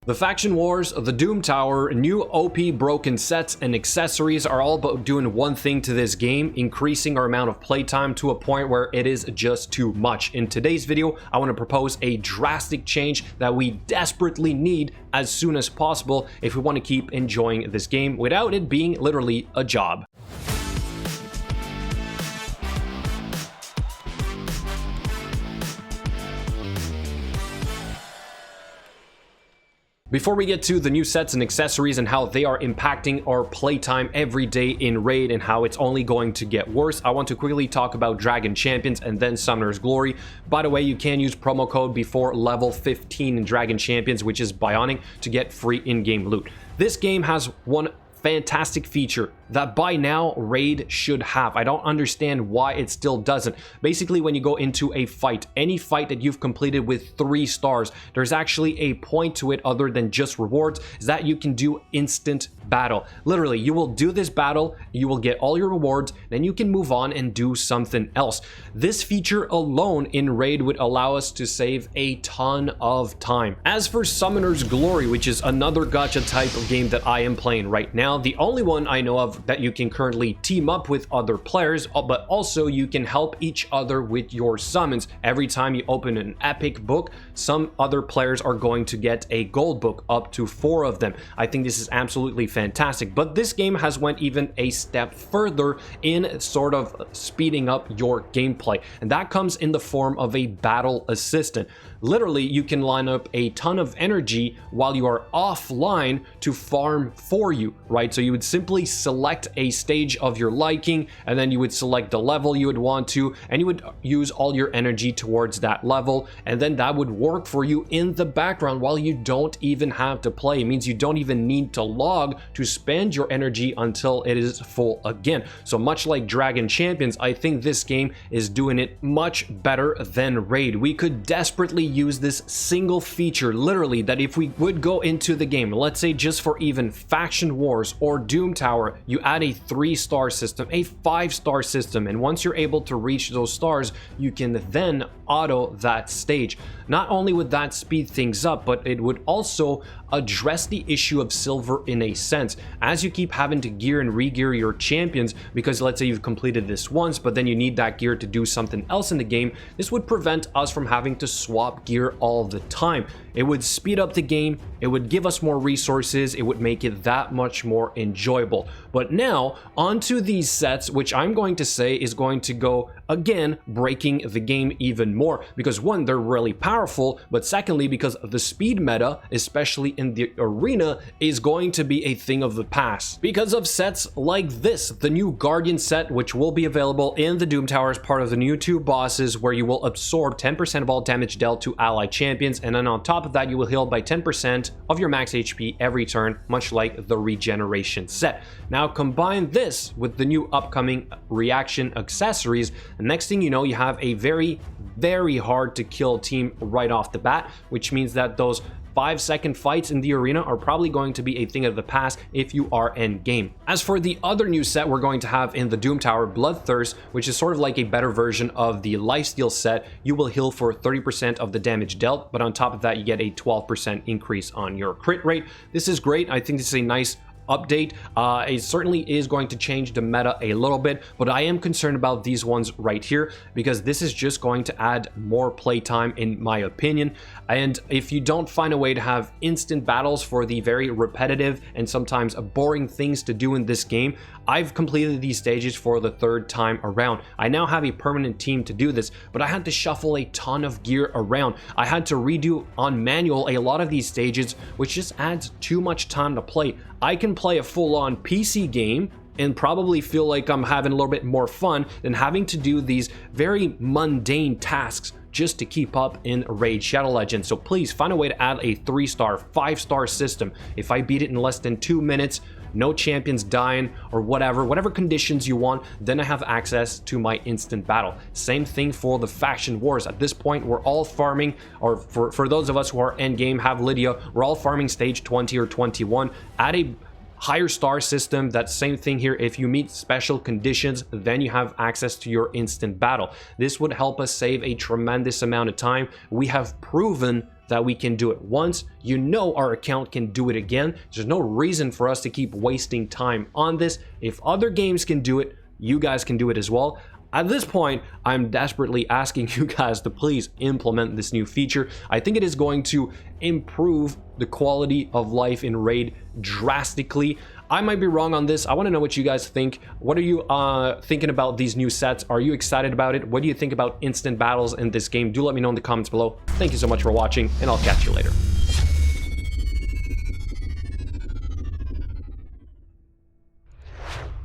The Faction Wars, the Doom Tower, new OP broken sets and accessories are all about doing one thing to this game, increasing our amount of playtime to a point where it is just too much. In today's video, I want to propose a drastic change that we desperately need as soon as possible if we want to keep enjoying this game without it being literally a job. Before we get to the new sets and accessories and how they are impacting our playtime every day in Raid and how it's only going to get worse, I want to quickly talk about Dragon Champions and then Summoner's Glory. By the way, you can use promo code before level 15 in Dragon Champions, which is Bionic, to get free in-game loot. This game has one fantastic feature that by now Raid should have. I don't understand why it still doesn't. Basically, when you go into a fight, any fight that you've completed with 3 stars, there's actually a point to it other than just rewards, is that you can do instant battle. Literally, you will do this battle, you will get all your rewards, then you can move on and do something else. This feature alone in Raid would allow us to save a ton of time. As for Summoner's Glory, which is another gacha type of game that I am playing right now, the only one I know of that you can currently team up with other players, but also you can help each other with your summons. Every time you open an epic book, some other players are going to get a gold book, up to 4 of them. I think this is absolutely fantastic, but this game has went even a step further in sort of speeding up your gameplay, and that comes in the form of a battle assistant. Literally, you can line up a ton of energy while you are offline to farm for you, right? So you would simply select a stage of your liking, and then you would select the level you would want to, and you would use all your energy towards that level, and then that would work for you in the background while you don't even have to play. It means you don't even need to log to spend your energy until it is full again. So much like Dragon Champions, I think this game is doing it much better than Raid. We could desperately use this single feature, literally, that if we would go into the game, let's say just for even Faction Wars or Doom Tower, you add a 3-star system, a 5-star system, and once you're able to reach those stars, you can then auto that stage. Not only would that speed things up, but it would also address the issue of silver in a sense. As you keep having to gear and re-gear your champions, because let's say you've completed this once, but then you need that gear to do something else in the game, this would prevent us from having to swap gear all the time. It would speed up the game, it would give us more resources, it would make it that much more enjoyable. But now, onto these sets, which I'm going to say is going to go, again, breaking the game even more. Because one, they're really powerful, but secondly, because the speed meta, especially in the arena, is going to be a thing of the past. Because of sets like this, the new Guardian set, which will be available in the Doom Tower as part of the new 2 bosses, where you will absorb 10% of all damage dealt to allied champions, and then on top of that, you will heal by 10% of your max HP every turn, much like the regeneration set. Now combine this with the new upcoming reaction accessories, and next thing you know, you have a very hard to kill team right off the bat, which means that those 5-second fights in the arena are probably going to be a thing of the past if you are end game. As for the other new set we're going to have in the Doom Tower, Bloodthirst, which is sort of like a better version of the Lifesteal set, you will heal for 30% of the damage dealt, but on top of that, you get a 12% increase on your crit rate. This is great. I think this is a nice update. It certainly is going to change the meta a little bit, but I am concerned about these ones right here because this is just going to add more playtime in my opinion. And if you don't find a way to have instant battles for the very repetitive and sometimes boring things to do in this game, I've completed these stages for the 3rd time around. I now have a permanent team to do this, but I had to shuffle a ton of gear around. I had to redo on manual a lot of these stages, which just adds too much time to play. I can play a full-on PC game and probably feel like I'm having a little bit more fun than having to do these very mundane tasks just to keep up in Raid Shadow Legends. So please find a way to add a 3-star, 5-star system. If I beat it in less than 2 minutes, no champions dying or whatever conditions you want, then I have access to my instant battle. Same thing for the Faction Wars. At this point, we're all farming, or for those of us who are end game, have Lydia, we're all farming stage 20 or 21. Add a higher star system. That same thing here. If you meet special conditions, then you have access to your instant battle. This would help us save a tremendous amount of time. We have proven that we can do it once. You know our account can do it again. There's no reason for us to keep wasting time on this. If other games can do it, you guys can do it as well. At this point, I'm desperately asking you guys to please implement this new feature. I think it is going to improve the quality of life in Raid drastically. I might be wrong on this. I want to know what you guys think. What are you thinking about these new sets? Are you excited about it? What do you think about instant battles in this game? Do let me know in the comments below. Thank you so much for watching, and I'll catch you later.